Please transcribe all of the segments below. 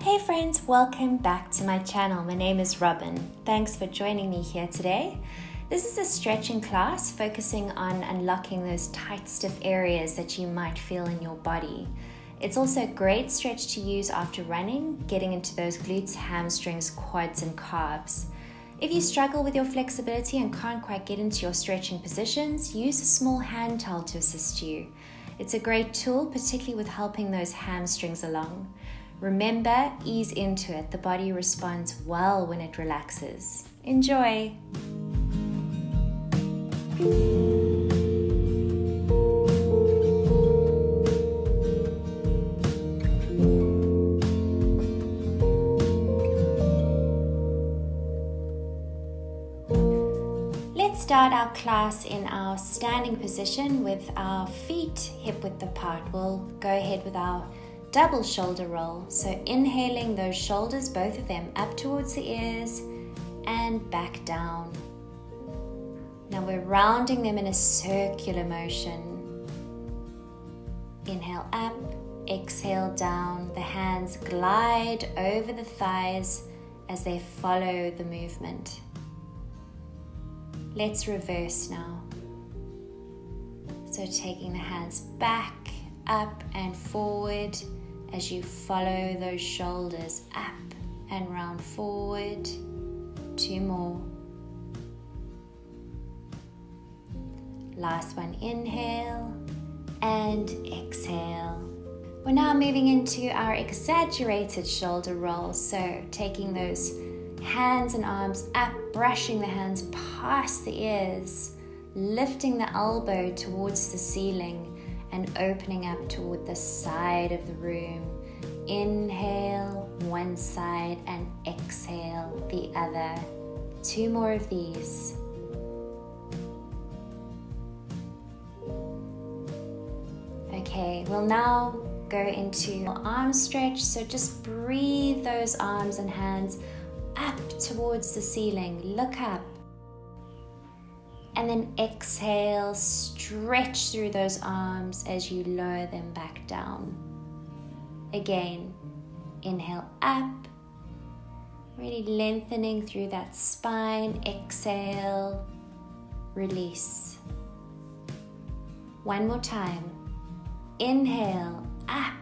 Hey friends, welcome back to my channel. My name is Robyn. Thanks for joining me here today. This is a stretching class focusing on unlocking those tight, stiff areas that you might feel in your body. It's also a great stretch to use after running, getting into those glutes, hamstrings, quads, and calves. If you struggle with your flexibility and can't quite get into your stretching positions, use a small hand towel to assist you. It's a great tool, particularly with helping those hamstrings along. Remember, ease into it. The body responds well when it relaxes. Enjoy! Let's start our class in our standing position with our feet hip width apart. We'll go ahead with our double shoulder roll. So inhaling those shoulders, both of them, up towards the ears and back down. Now we're rounding them in a circular motion. Inhale up, exhale down. The hands glide over the thighs as they follow the movement. Let's reverse now. So taking the hands back, up and forward as you follow those shoulders up and round forward. 2 more. Last one, inhale and exhale. We're now moving into our exaggerated shoulder roll. So taking those hands and arms up, brushing the hands past the ears, lifting the elbow towards the ceiling and opening up toward the side of the room. Inhale one side and exhale the other. 2 more of these. Okay, we'll now go into arm stretch. So just breathe those arms and hands up towards the ceiling. Look up. And then exhale, stretch through those arms as you lower them back down. Again, inhale up, really lengthening through that spine. Exhale, release. One more time. Inhale, up.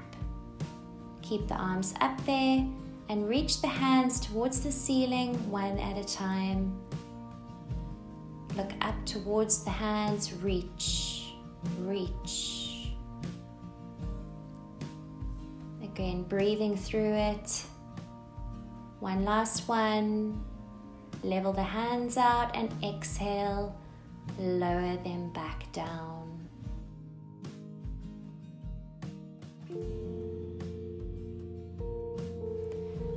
Keep the arms up there and reach the hands towards the ceiling one at a time. Look up towards the hands, reach, reach. Again, breathing through it. One last one. Level the hands out and exhale, lower them back down.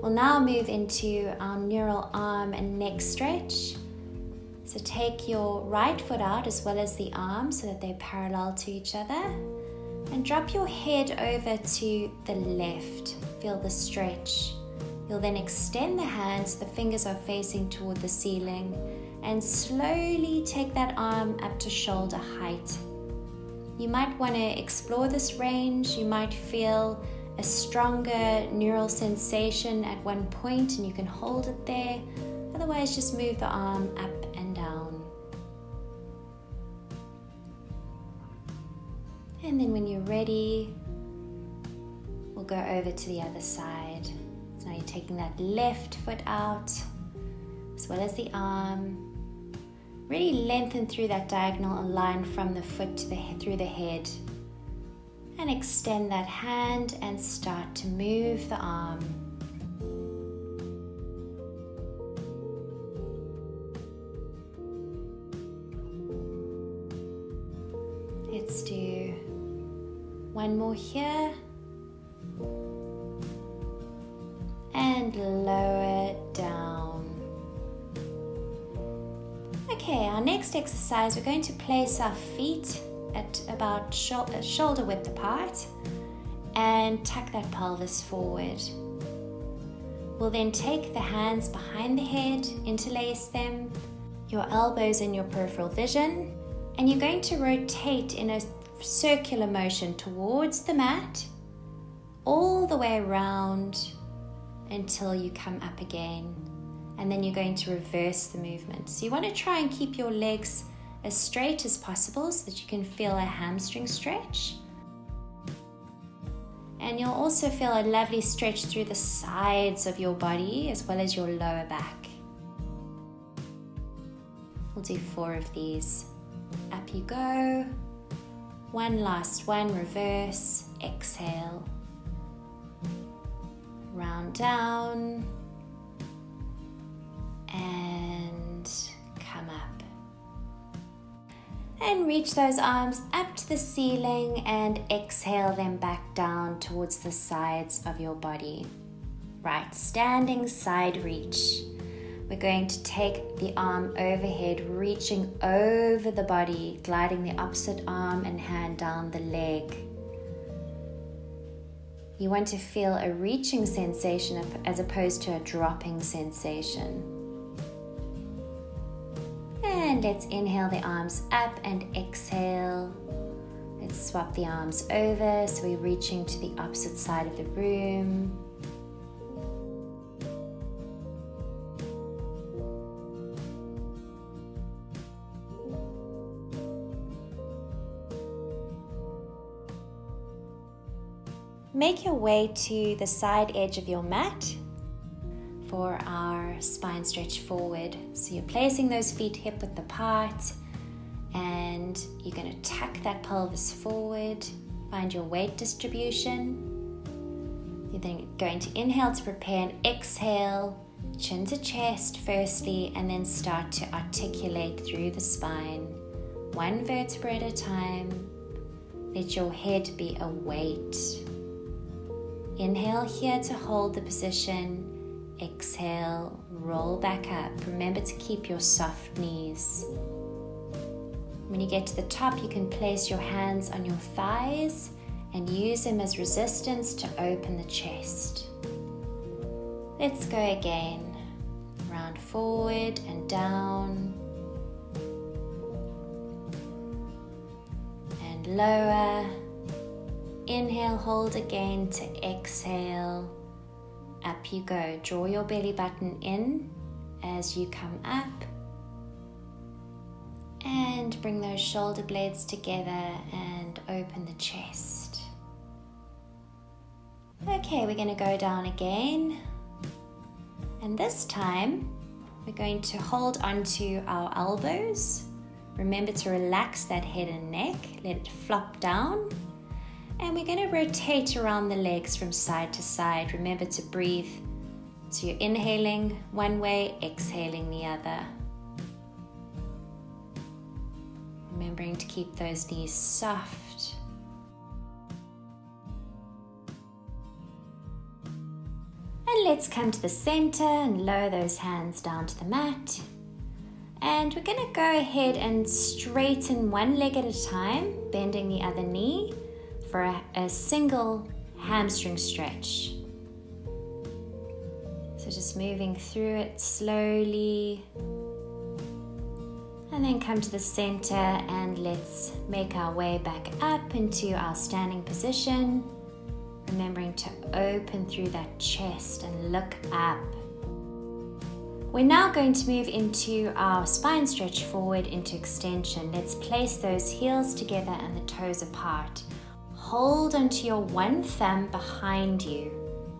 We'll now move into our neural arm and neck stretch. So take your right foot out as well as the arm so that they're parallel to each other. And drop your head over to the left. Feel the stretch. You'll then extend the hands, the fingers are facing toward the ceiling, and slowly take that arm up to shoulder height. You might want to explore this range. You might feel a stronger neural sensation at one point and you can hold it there. Otherwise, just move the arm up and down. And then when you're ready, we'll go over to the other side. So now you're taking that left foot out, as well as the arm. Really lengthen through that diagonal line from the foot to through the head. And extend that hand and start to move the arm. Let's do one more here. And lower it down. Okay, our next exercise, we're going to place our feet at about shoulder width apart and tuck that pelvis forward. We'll then take the hands behind the head, interlace them, your elbows in your peripheral vision, and you're going to rotate in a circular motion towards the mat, all the way around until you come up again. And then you're going to reverse the movement. So you want to try and keep your legs as straight as possible so that you can feel a hamstring stretch. And you'll also feel a lovely stretch through the sides of your body as well as your lower back. We'll do 4 of these. Up you go. One last one, reverse, exhale. Round down. And come up. And reach those arms up to the ceiling and exhale them back down towards the sides of your body. Right, standing side reach. We're going to take the arm overhead, reaching over the body, gliding the opposite arm and hand down the leg. You want to feel a reaching sensation as opposed to a dropping sensation. And let's inhale the arms up and exhale. Let's swap the arms over so we're reaching to the opposite side of the room. Make your way to the side edge of your mat for our spine stretch forward. So you're placing those feet hip width apart and you're going to tuck that pelvis forward, find your weight distribution. You're then going to inhale to prepare and exhale, chin to chest firstly, and then start to articulate through the spine, one vertebra at a time. Let your head be a weight. Inhale here to hold the position. Exhale, roll back up. Remember to keep your soft knees. When you get to the top, you can place your hands on your thighs and use them as resistance to open the chest. Let's go again. Round forward and down. And lower. Inhale, hold again to exhale. Up you go. Draw your belly button in as you come up. And bring those shoulder blades together and open the chest. Okay, we're going to go down again. And this time, we're going to hold onto our elbows. Remember to relax that head and neck. Let it flop down. And we're going to rotate around the legs from side to side. Remember to breathe. So you're inhaling one way, exhaling the other. Remembering to keep those knees soft. And let's come to the center and lower those hands down to the mat. And we're going to go ahead and straighten one leg at a time, bending the other knee, for a single hamstring stretch. So just moving through it slowly. And then come to the center and let's make our way back up into our standing position. Remembering to open through that chest and look up. We're now going to move into our spine stretch forward into extension. Let's place those heels together and the toes apart. Hold onto your one thumb behind you.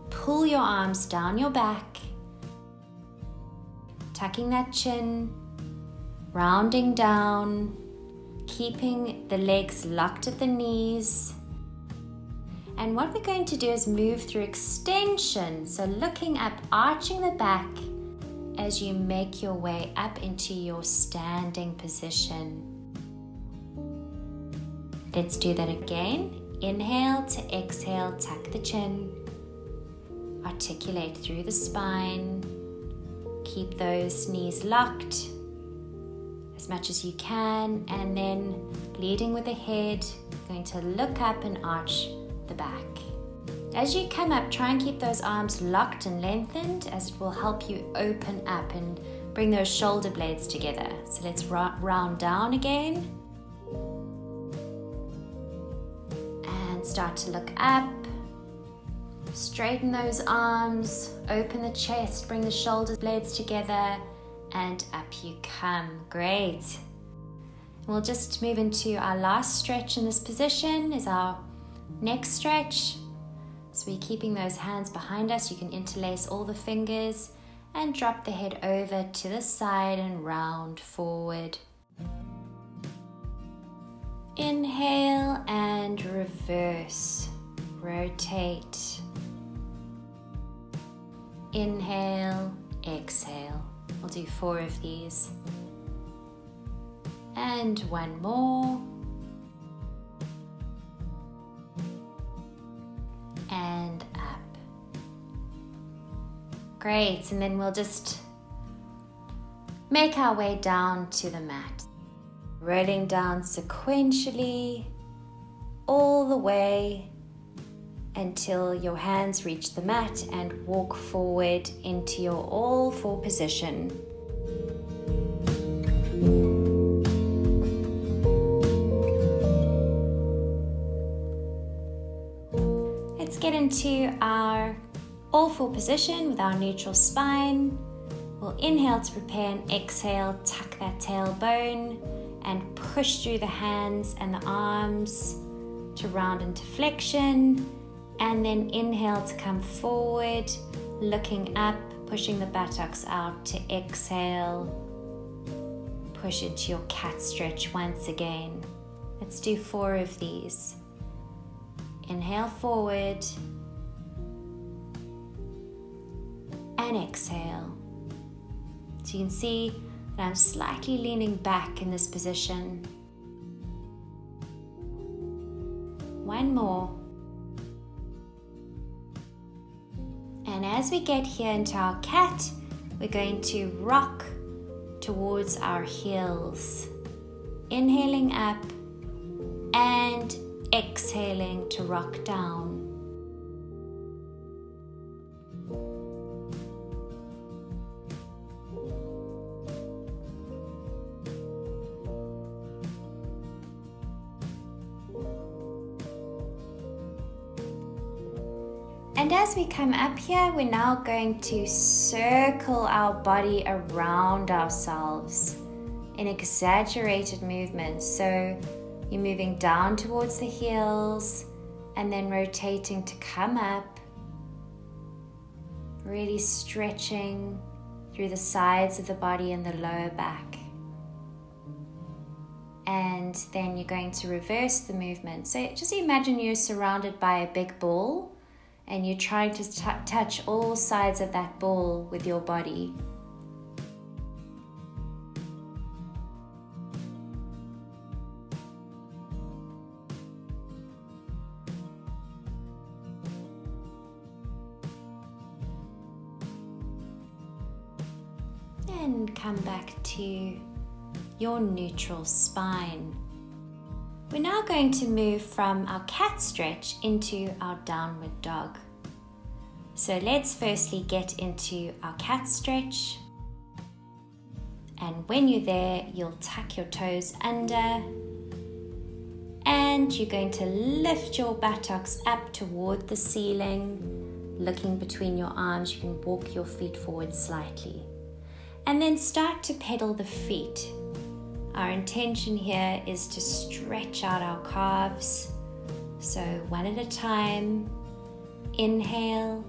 Pull your arms down your back. Tucking that chin. Rounding down. Keeping the legs locked at the knees. And what we're going to do is move through extension. So looking up, arching the back as you make your way up into your standing position. Let's do that again. Inhale to exhale, tuck the chin. Articulate through the spine. Keep those knees locked as much as you can. And then leading with the head, going to look up and arch the back. As you come up, try and keep those arms locked and lengthened, as it will help you open up and bring those shoulder blades together. So let's round down again. And start to look up. Straighten those arms, open the chest, bring the shoulder blades together, and up you come. Great. We'll just move into our last stretch in this position, is our neck stretch. So we're keeping those hands behind us. You can interlace all the fingers and drop the head over to the side and round forward. Inhale and reverse. Rotate. Inhale, exhale. We'll do 4 of these. And one more. And up. Great, and then we'll just make our way down to the mat. Rolling down sequentially all the way until your hands reach the mat and walk forward into your all four position. Let's get into our all four position with our neutral spine. We'll inhale to prepare and exhale, tuck that tailbone and push through the hands and the arms to round into flexion. And then inhale to come forward, looking up, pushing the buttocks out to exhale. Push into your cat stretch once again. Let's do 4 of these. Inhale forward and exhale. So you can see that I'm slightly leaning back in this position. One more. And as we get here into our cat, we're going to rock towards our heels. Inhaling up and exhaling to rock down. And as we come up here, we're now going to circle our body around ourselves in exaggerated movements. So you're moving down towards the heels and then rotating to come up, really stretching through the sides of the body and the lower back. And then you're going to reverse the movement. So just imagine you're surrounded by a big ball and you're trying to touch all sides of that ball with your body. And come back to your neutral spine. We're now going to move from our cat stretch into our downward dog. So let's firstly get into our cat stretch. And when you're there, you'll tuck your toes under. And you're going to lift your buttocks up toward the ceiling. Looking between your arms, you can walk your feet forward slightly. And then start to pedal the feet. Our intention here is to stretch out our calves. So one at a time, inhale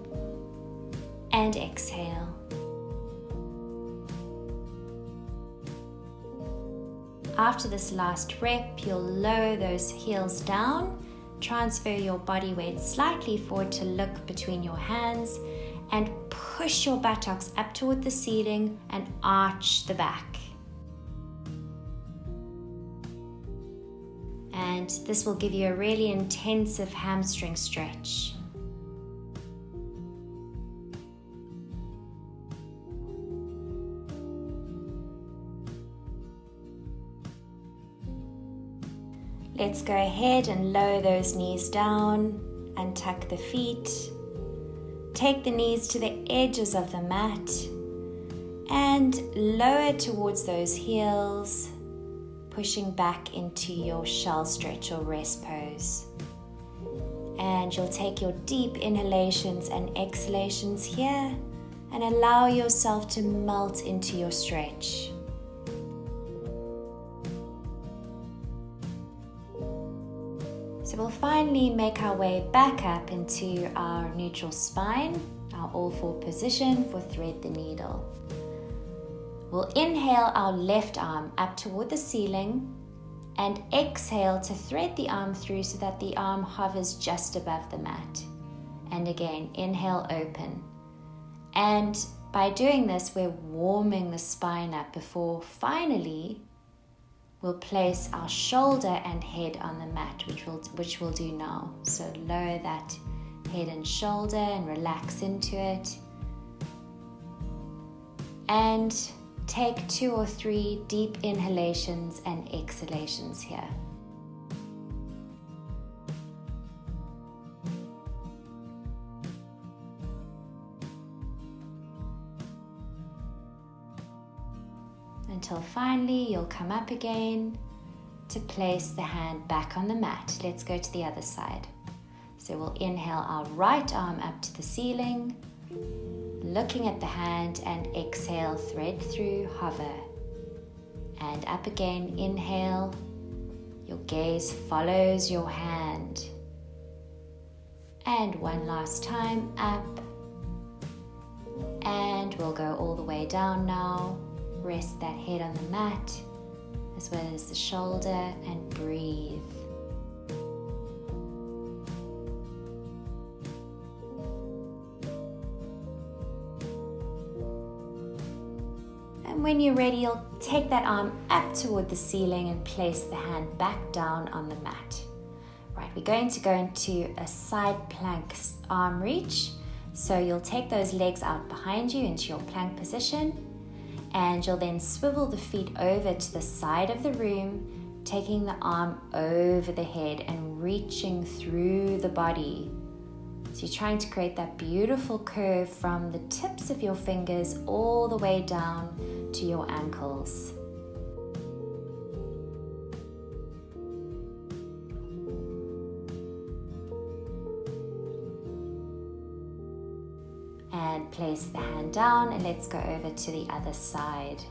and exhale. After this last rep, you'll lower those heels down, transfer your body weight slightly forward to look between your hands, and push your buttocks up toward the ceiling and arch the back. And this will give you a really intensive hamstring stretch. Let's go ahead and lower those knees down, untuck the feet, take the knees to the edges of the mat and lower towards those heels, pushing back into your shell stretch or rest pose. And you'll take your deep inhalations and exhalations here and allow yourself to melt into your stretch. So we'll finally make our way back up into our neutral spine, our all four position for thread the needle. We'll inhale our left arm up toward the ceiling and exhale to thread the arm through so that the arm hovers just above the mat. And again, inhale, open. And by doing this, we're warming the spine up before finally we'll place our shoulder and head on the mat, which we'll do now. So lower that head and shoulder and relax into it. And take 2 or 3 deep inhalations and exhalations here. Until finally you'll come up again to place the hand back on the mat. Let's go to the other side. So we'll inhale our right arm up to the ceiling, looking at the hand, and exhale, thread through, hover. And up again, inhale, your gaze follows your hand. And one last time, up. And we'll go all the way down now. Rest that head on the mat, as well as the shoulder, and breathe. And when you're ready, you'll take that arm up toward the ceiling and place the hand back down on the mat. Right, we're going to go into a side plank arm reach. So you'll take those legs out behind you into your plank position. And you'll then swivel the feet over to the side of the room, taking the arm over the head and reaching through the body. So you're trying to create that beautiful curve from the tips of your fingers all the way down to your ankles. And place the hand down, and let's go over to the other side.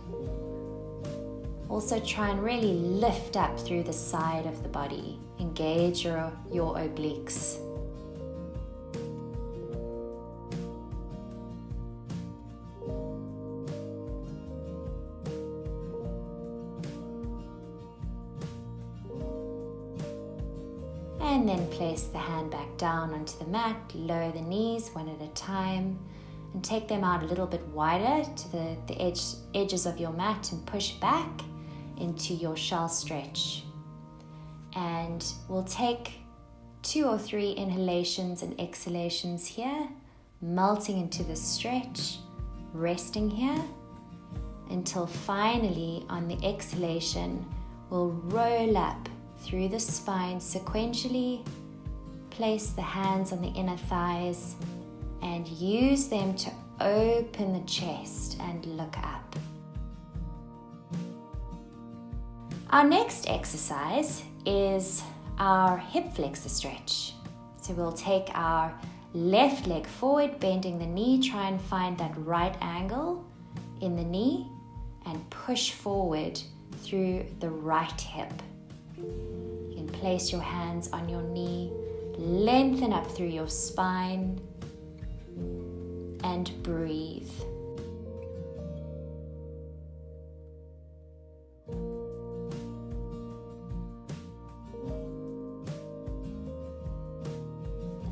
Also try and really lift up through the side of the body. Engage your obliques. And then place the hand back down onto the mat, lower the knees one at a time, and take them out a little bit wider to the edges of your mat and push back into your shell stretch. And we'll take 2 or 3 inhalations and exhalations here, melting into the stretch, resting here, until finally on the exhalation, we'll roll up through the spine sequentially, place the hands on the inner thighs, and use them to open the chest and look up. Our next exercise is our hip flexor stretch. So we'll take our left leg forward, bending the knee, try and find that right angle in the knee, and push forward through the right hip. You can place your hands on your knee, lengthen up through your spine, and breathe.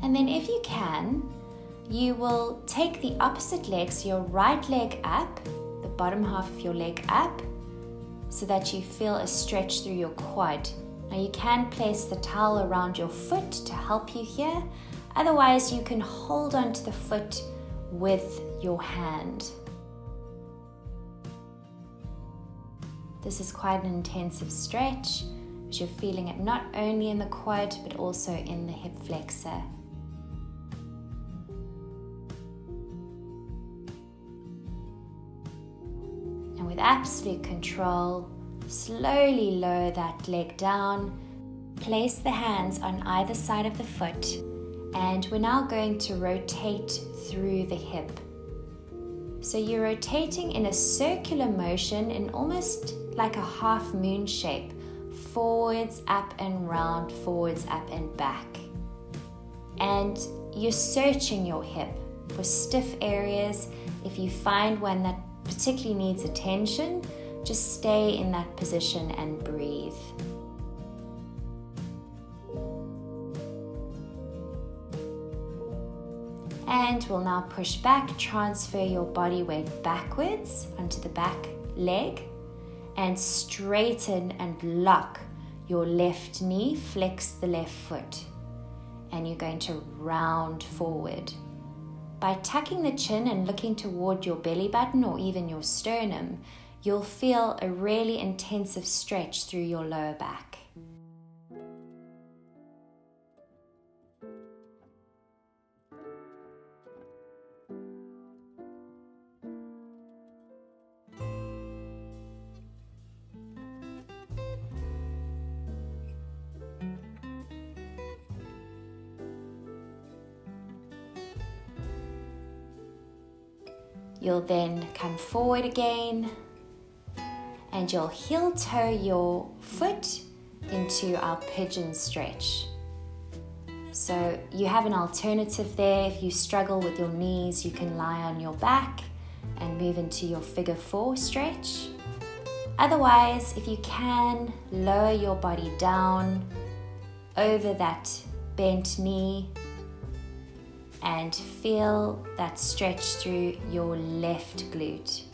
And then if you can, you will take the opposite leg, so your right leg up, the bottom half of your leg up, so that you feel a stretch through your quad. Now you can place the towel around your foot to help you here. Otherwise, you can hold onto the foot with your hand. This is quite an intensive stretch, but you're feeling it not only in the quad, but also in the hip flexor. And with absolute control, slowly lower that leg down, place the hands on either side of the foot, And we're now going to rotate through the hip. So you're rotating in a circular motion in almost like a half moon shape. Forwards, up and round, forwards, up and back. And you're searching your hip for stiff areas. If you find one that particularly needs attention, just stay in that position and breathe. And we'll now push back, transfer your body weight backwards onto the back leg, and straighten and lock your left knee, flex the left foot. And you're going to round forward. By tucking the chin and looking toward your belly button or even your sternum, you'll feel a really intensive stretch through your lower back. You'll then come forward again, and you'll heel toe your foot into our pigeon stretch. So you have an alternative there. If you struggle with your knees, you can lie on your back and move into your figure 4 stretch. Otherwise, if you can, lower your body down over that bent knee and feel that stretch through your left glute,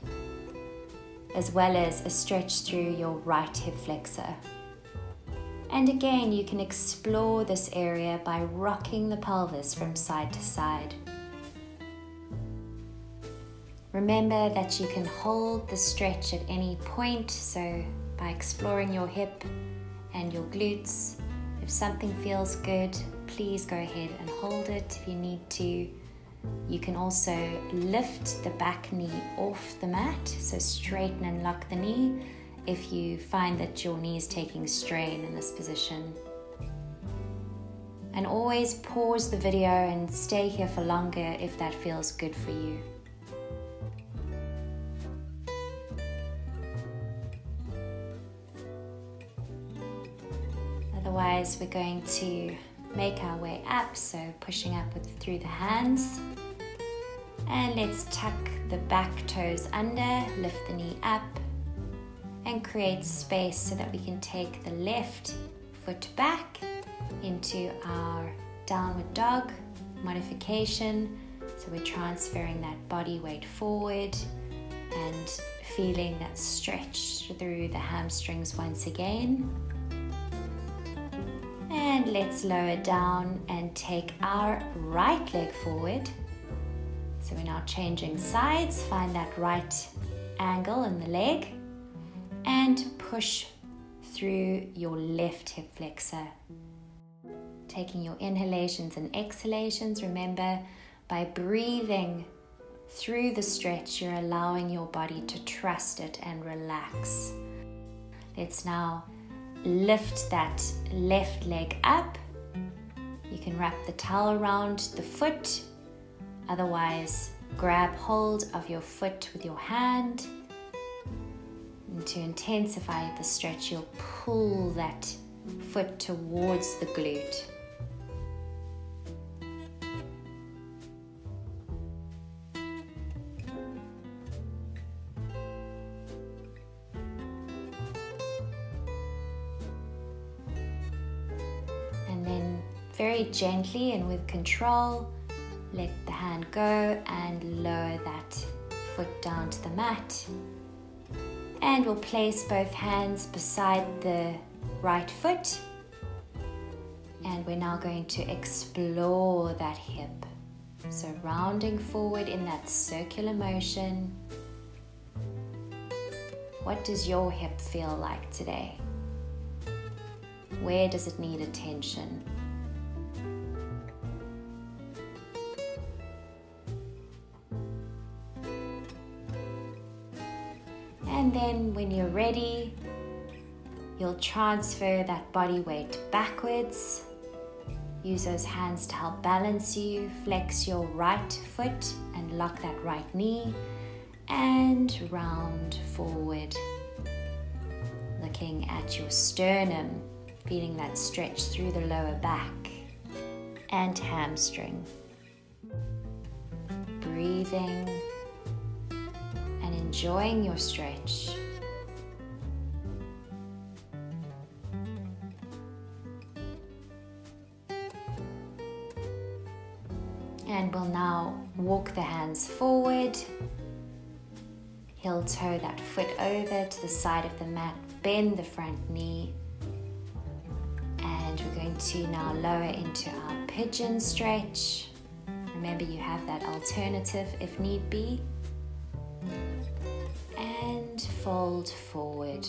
as well as a stretch through your right hip flexor. And again, you can explore this area by rocking the pelvis from side to side. Remember that you can hold the stretch at any point, so by exploring your hip and your glutes, if something feels good, please go ahead and hold it if you need to. You can also lift the back knee off the mat, so straighten and lock the knee if you find that your knee is taking strain in this position. And always pause the video and stay here for longer if that feels good for you. Otherwise, we're going to make our way up, so pushing up through the hands. And let's tuck the back toes under, lift the knee up, and create space so that we can take the left foot back into our downward dog modification. So we're transferring that body weight forward and feeling that stretch through the hamstrings once again. And let's lower down and take our right leg forward. So we're now changing sides, find that right angle in the leg and push through your left hip flexor. Taking your inhalations and exhalations, remember, by breathing through the stretch, you're allowing your body to trust it and relax. Let's now lift that left leg up. You can wrap the towel around the foot. Otherwise, grab hold of your foot with your hand. And to intensify the stretch, you'll pull that foot towards the glute. And then very gently and with control, let the hand go and lower that foot down to the mat. And we'll place both hands beside the right foot. And we're now going to explore that hip. So rounding forward in that circular motion. What does your hip feel like today? Where does it need attention? And then when you're ready, you'll transfer that body weight backwards Use those hands to help balance you. Flex your right foot and lock that right knee. And round forward. Looking at your sternum, feeling that stretch through the lower back. And hamstring. Breathing and enjoying your stretch. And we'll now walk the hands forward. Heel toe that foot over to the side of the mat. Bend the front knee. And we're going to now lower into our pigeon stretch. Remember, you have that alternative if need be. And fold forward.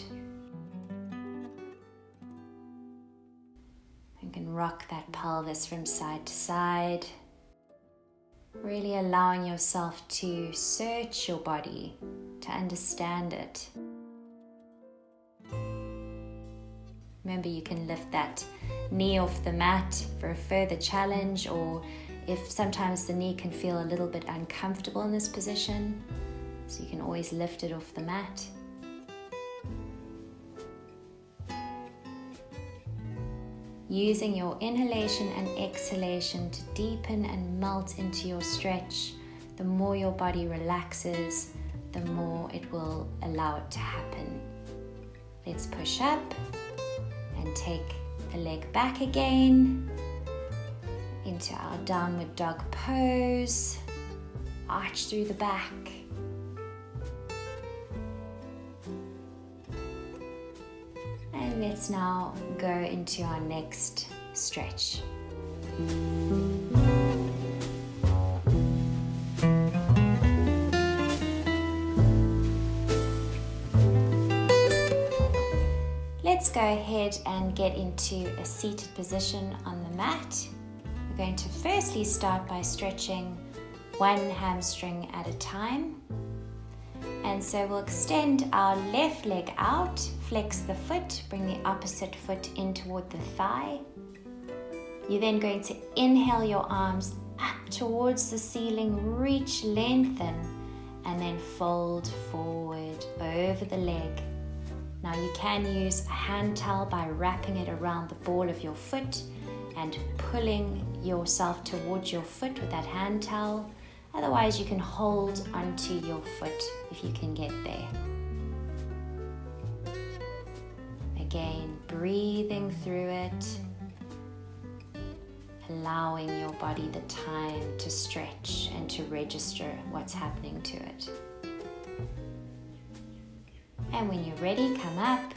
You can rock that pelvis from side to side. Really allowing yourself to search your body, to understand it. Remember, you can lift that knee off the mat for a further challenge, or if sometimes the knee can feel a little bit uncomfortable in this position, so you can always lift it off the mat. Using your inhalation and exhalation to deepen and melt into your stretch. The more your body relaxes, the more it will allow it to happen. Let's push up and take the leg back again into our downward dog pose. Arch through the back. And let's now go into our next stretch. Let's go ahead and get into a seated position on the mat. We're going to firstly start by stretching one hamstring at a time. And so we'll extend our left leg out, flex the foot, bring the opposite foot in toward the thigh. You're then going to inhale your arms up towards the ceiling, reach, lengthen, and then fold forward over the leg. Now you can use a hand towel by wrapping it around the ball of your foot and pulling yourself towards your foot with that hand towel. Otherwise, you can hold onto your foot if you can get there. Again, breathing through it, allowing your body the time to stretch and to register what's happening to it. And when you're ready, come up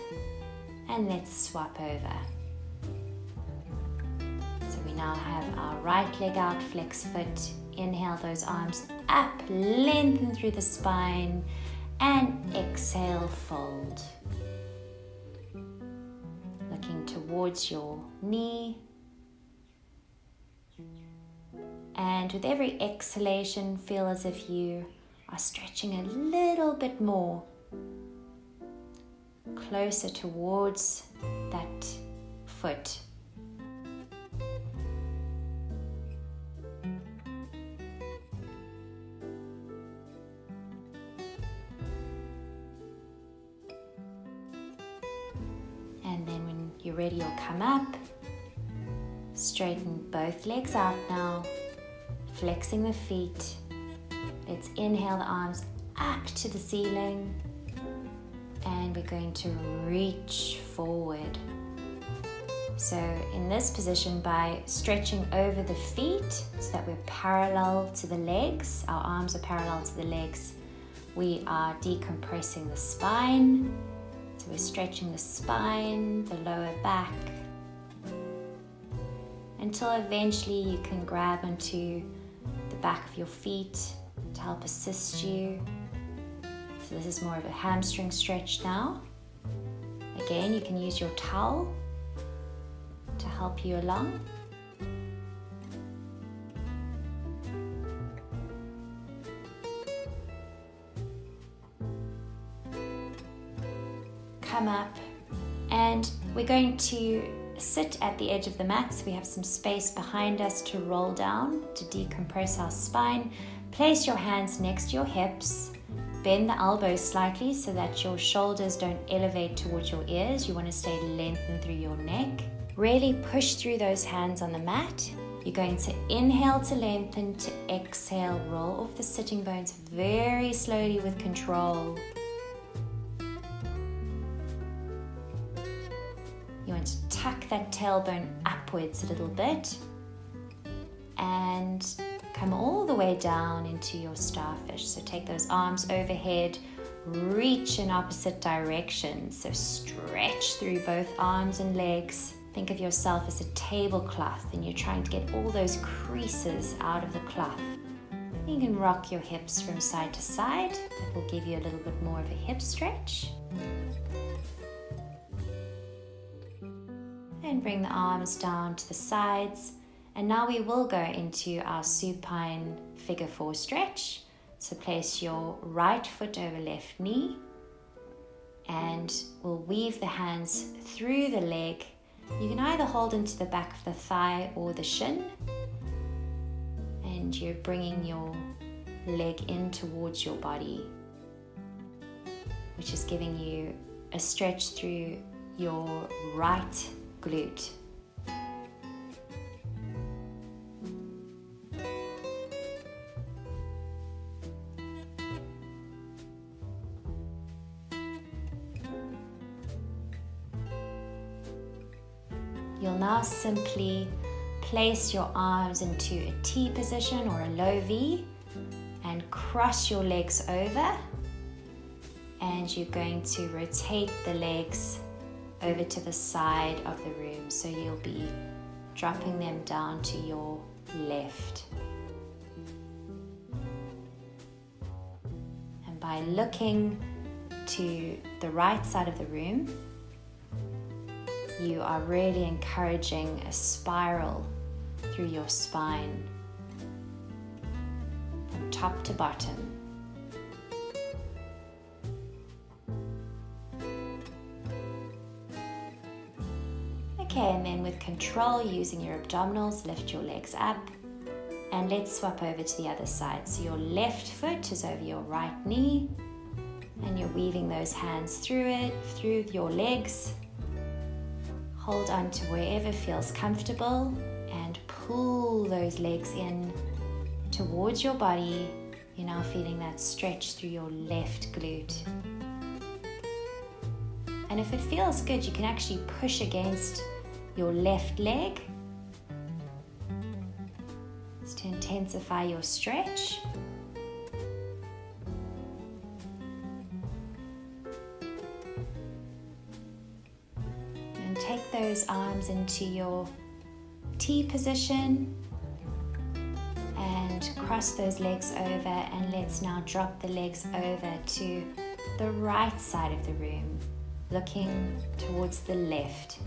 and let's swap over. So we now have our right leg out, flex foot. Inhale those arms up, lengthen through the spine, and exhale, fold. Looking towards your knee. And with every exhalation, feel as if you are stretching a little bit more, closer towards that foot. And then when you're ready, you'll come up, straighten both legs out now, flexing the feet. Let's inhale the arms up to the ceiling, and we're going to reach forward. So in this position, by stretching over the feet so that we're parallel to the legs, our arms are parallel to the legs, we are decompressing the spine. So we're stretching the spine, the lower back, until eventually you can grab onto the back of your feet to help assist you. So this is more of a hamstring stretch now. Again, you can use your towel to help you along. Come up, and we're going to sit at the edge of the mat so we have some space behind us to roll down, to decompress our spine. Place your hands next to your hips. Bend the elbows slightly so that your shoulders don't elevate towards your ears. You want to stay lengthened through your neck. Really push through those hands on the mat. You're going to inhale to lengthen, to exhale, roll off the sitting bones very slowly with control. You want to tuck that tailbone upwards a little bit and come all the way down into your starfish. So take those arms overhead, reach in opposite directions. So stretch through both arms and legs. Think of yourself as a tablecloth and you're trying to get all those creases out of the cloth. You can rock your hips from side to side. That will give you a little bit more of a hip stretch. And bring the arms down to the sides. And now we will go into our supine figure 4 stretch. So place your right foot over left knee and we'll weave the hands through the leg. You can either hold into the back of the thigh or the shin, and you're bringing your leg in towards your body, which is giving you a stretch through your right glute. You'll now simply place your arms into a T position or a low V and cross your legs over, and you're going to rotate the legs over to the side of the room. So you'll be dropping them down to your left. And by looking to the right side of the room, you are really encouraging a spiral through your spine from top to bottom. Okay, and then with control, using your abdominals, lift your legs up, and let's swap over to the other side. So your left foot is over your right knee, and you're weaving those hands through it, through your legs. Hold on to wherever feels comfortable and pull those legs in towards your body. You're now feeling that stretch through your left glute. And if it feels good, you can actually push against your left leg just to intensify your stretch. Take those arms into your T position and cross those legs over, and let's now drop the legs over to the right side of the room, looking towards the left.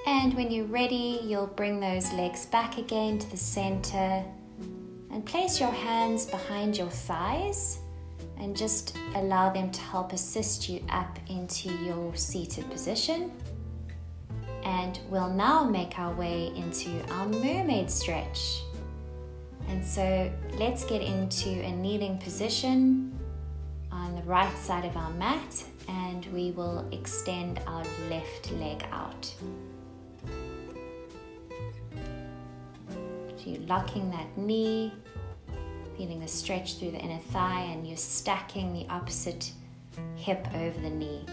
And when you're ready, you'll bring those legs back again to the center and place your hands behind your thighs and just allow them to help assist you up into your seated position. And we'll now make our way into our mermaid stretch. And so let's get into a kneeling position on the right side of our mat, and we will extend our left leg out. So you're locking that knee, feeling the stretch through the inner thigh, and you're stacking the opposite hip over the knee.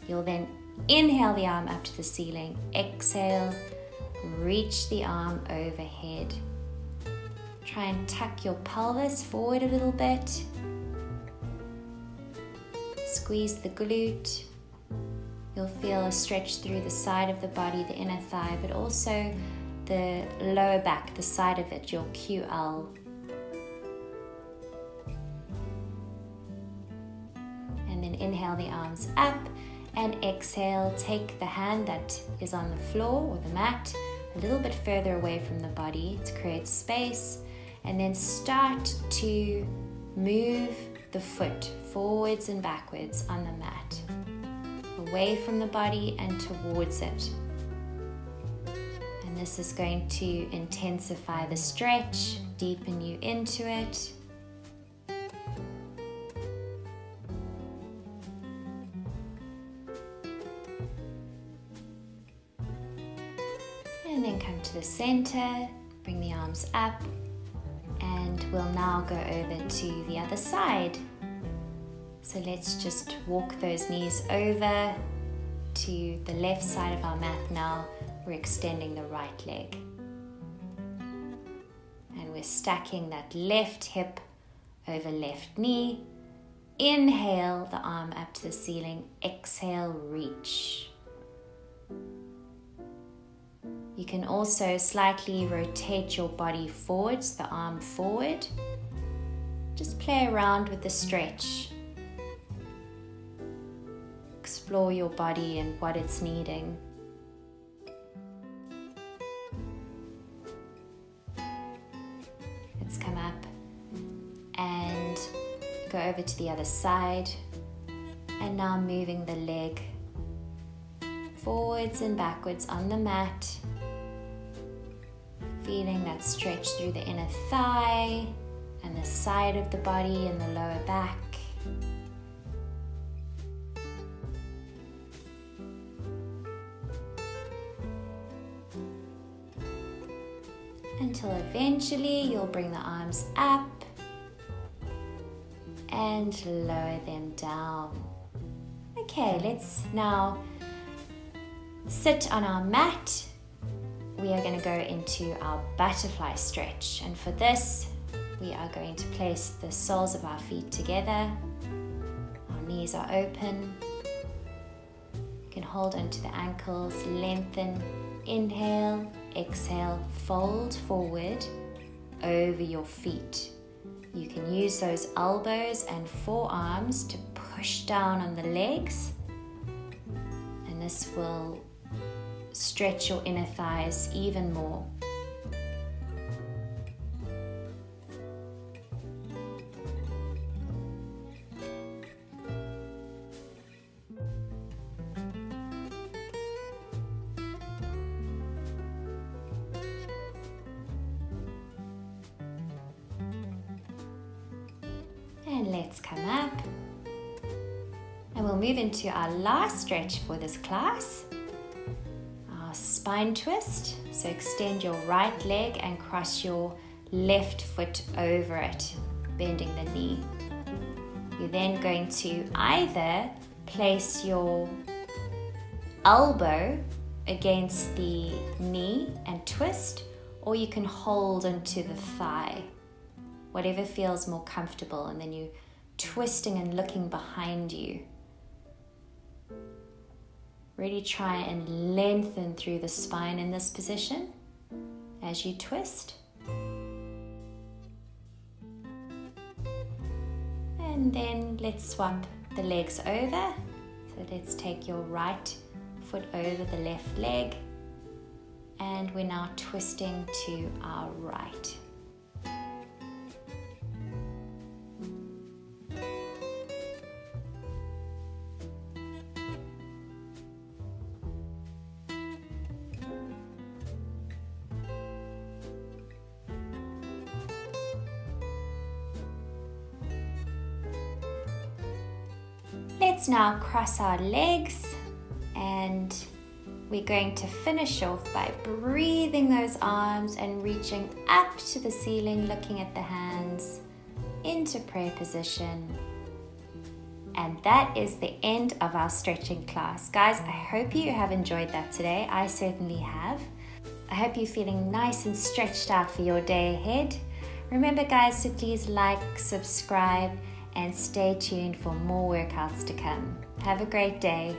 You'll then inhale the arm up to the ceiling, exhale, reach the arm overhead. Try and tuck your pelvis forward a little bit. Squeeze the glute. You'll feel a stretch through the side of the body, the inner thigh, but also the lower back, the side of it, your QL. And then inhale the arms up, and exhale, take the hand that is on the floor or the mat a little bit further away from the body to create space, and then start to move the foot forwards and backwards on the mat, away from the body and towards it. And this is going to intensify the stretch, deepen you into it. And then come to the center, bring the arms up, and we'll now go over to the other side. So let's just walk those knees over to the left side of our mat now. We're extending the right leg. And we're stacking that left hip over left knee. Inhale the arm up to the ceiling. Exhale, reach. You can also slightly rotate your body forwards, the arm forward. Just play around with the stretch. Explore your body and what it's needing. Let's come up and go over to the other side. And now moving the leg forwards and backwards on the mat. Feeling that stretch through the inner thigh and the side of the body and the lower back. Until eventually you'll bring the arms up and lower them down. Okay, let's now sit on our mat. We are going to go into our butterfly stretch, and for this we are going to place the soles of our feet together. Our knees are open. You can hold onto the ankles, lengthen, inhale, exhale, fold forward over your feet. You can use those elbows and forearms to push down on the legs, and this will stretch your inner thighs even more. And let's come up. And we'll move into our last stretch for this class. Spine twist. So extend your right leg and cross your left foot over it, bending the knee. You're then going to either place your elbow against the knee and twist, or you can hold onto the thigh, whatever feels more comfortable, and then you're twisting and looking behind you. Really try and lengthen through the spine in this position as you twist. And then let's swap the legs over. So let's take your right foot over the left leg, and we're now twisting to our right. Let's now cross our legs, and we're going to finish off by breathing those arms and reaching up to the ceiling, looking at the hands into prayer position. And that is the end of our stretching class. Guys, I hope you have enjoyed that today. I certainly have. I hope you're feeling nice and stretched out for your day ahead. Remember guys to please like, subscribe, and stay tuned for more workouts to come. Have a great day.